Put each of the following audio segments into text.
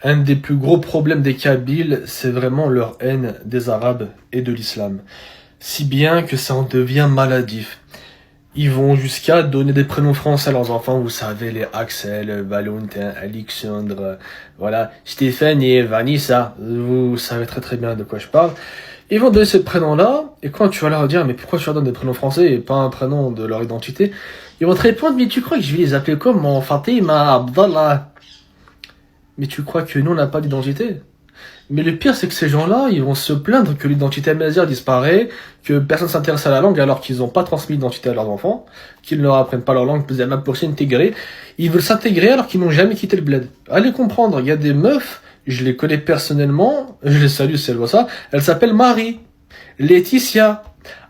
Un des plus gros problèmes des Kabyles, c'est vraiment leur haine des Arabes et de l'islam. Si bien que ça en devient maladif. Ils vont jusqu'à donner des prénoms français à leurs enfants, vous savez, les Axel, Valentin, Alexandre, voilà, Stéphane et Vanessa. Vous savez très très bien de quoi je parle. Ils vont donner ces prénoms-là, et quand tu vas leur dire, mais pourquoi tu leur donnes des prénoms français et pas un prénom de leur identité, ils vont te répondre, mais tu crois que je vais les appeler comment? Fatima, Abdallah. Mais tu crois que nous, on n'a pas d'identité? Mais le pire, c'est que ces gens-là, ils vont se plaindre que l'identité amazigh disparaît, que personne s'intéresse à la langue alors qu'ils n'ont pas transmis l'identité à leurs enfants, qu'ils ne leur apprennent pas leur langue, même pour s'intégrer. Ils veulent s'intégrer alors qu'ils n'ont jamais quitté le bled. Allez comprendre, il y a des meufs, je les connais personnellement, je les salue si elles voient ça, elles s'appellent Marie, Laetitia,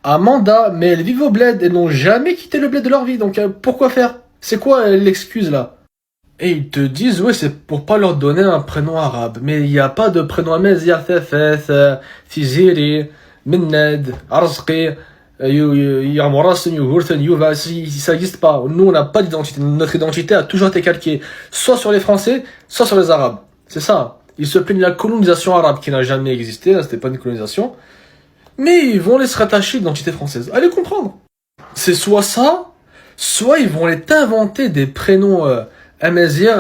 Amanda, mais elles vivent au bled et n'ont jamais quitté le bled de leur vie, donc pourquoi faire? C'est quoi l'excuse là? Et ils te disent, ouais, c'est pour pas leur donner un prénom arabe. Mais il n'y a pas de prénom amazigh, Thafeth, Tiziri, Minned, Arzqi, Yarmourassen, Yugurten, Yuva, ça n'existe pas. Nous, on n'a pas d'identité. Notre identité a toujours été calquée soit sur les Français, soit sur les Arabes. C'est ça. Ils se plaignent de la colonisation arabe qui n'a jamais existé, c'était pas une colonisation. Mais ils vont les se rattacher à l'identité française. Allez comprendre. C'est soit ça, soit ils vont aller t'inventer des prénoms amazigh,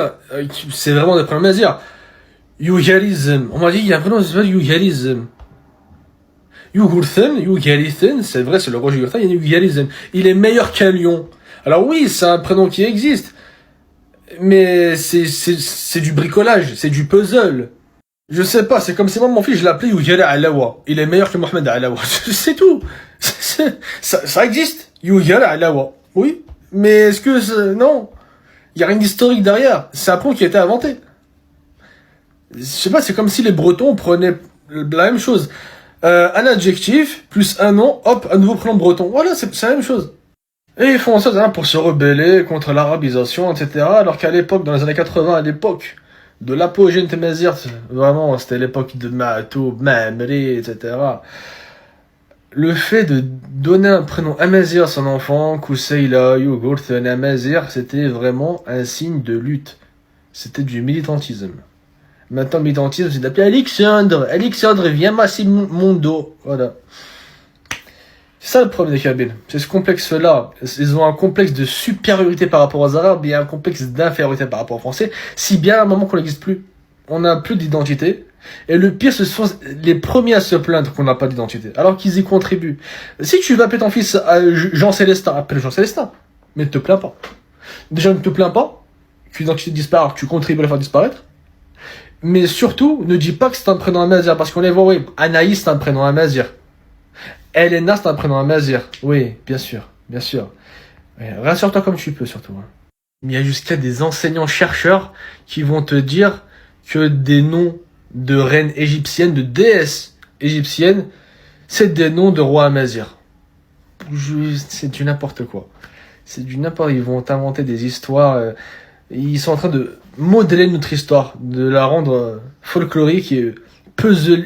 c'est vraiment des prénoms amazigh. Yugarism. On m'a dit, il y a un prénom qui s'appelle Yugarism. Yugarithen, c'est vrai, c'est le roi Jugurtha, il y a Yugarism. Il est meilleur qu'un lion. Alors oui, c'est un prénom qui existe, mais c'est du bricolage, c'est du puzzle. Je sais pas, c'est comme si moi, mon fils, je l'appelais Yugari Alawa. Il est meilleur que Mohamed Alawa. C'est tout. Ça existe. Yugari Alawa. Oui. Mais est-ce que non. Il y a rien d'historique derrière. C'est un prénom qui a été inventé. Je sais pas, c'est comme si les Bretons prenaient la même chose. Un adjectif, plus un nom, hop, un nouveau prénom breton. Voilà, c'est la même chose. Et ils font ça pour se rebeller contre l'arabisation, etc. Alors qu'à l'époque, dans les années 80, à l'époque de l'apogée de Temazigh, vraiment, c'était l'époque de Ma'toub, Ma'amri, etc. Le fait de donner un prénom amazigh à son enfant, Kousseila, Yugurthen, Amazigh, c'était vraiment un signe de lutte. C'était du militantisme. Maintenant, le militantisme, c'est d'appeler Alexandre. Alexandre, viens masser mon dos. Voilà. C'est ça le problème des Kabyles. C'est ce complexe-là. Ils ont un complexe de supériorité par rapport aux Arabes et un complexe d'infériorité par rapport aux Français. Si bien à un moment qu'on n'existe plus. On n'a plus d'identité. Et le pire, ce sont les premiers à se plaindre qu'on n'a pas d'identité. Alors qu'ils y contribuent. Si tu vas appeler ton fils Jean Célestin, appelle Jean Célestin. Mais ne te plains pas. Déjà, ne te plains pas qu'une identité disparaît, que tu contribues à la faire disparaître. Mais surtout, ne dis pas que c'est un prénom amazigh, parce qu'on les voit, oui, Anaïs, c'est un prénom amazigh. Elena, c'est un prénom amazigh. Oui, bien sûr, bien sûr. Rassure-toi comme tu peux, surtout. Mais il y a jusqu'à des enseignants-chercheurs qui vont te dire que des noms de reines égyptiennes, de déesses égyptiennes, c'est des noms de rois amazigh. C'est du n'importe quoi. C'est du n'importe. Ils vont inventer des histoires. Ils sont en train de modeler notre histoire, de la rendre folklorique et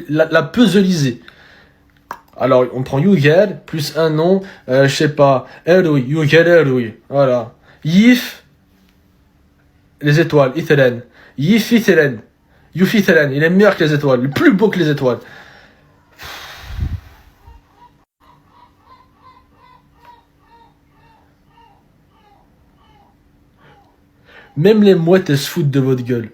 la puzzleiser. Alors, on prend Yugal, plus un nom, je sais pas, Eroui, Yugal Eroui, voilà. Yif, les étoiles, Ithelen. Yif Ithelen. Yuf Ithelen, il est meilleur que les étoiles, le plus beau que les étoiles. Même les mouettes, elles se foutent de votre gueule.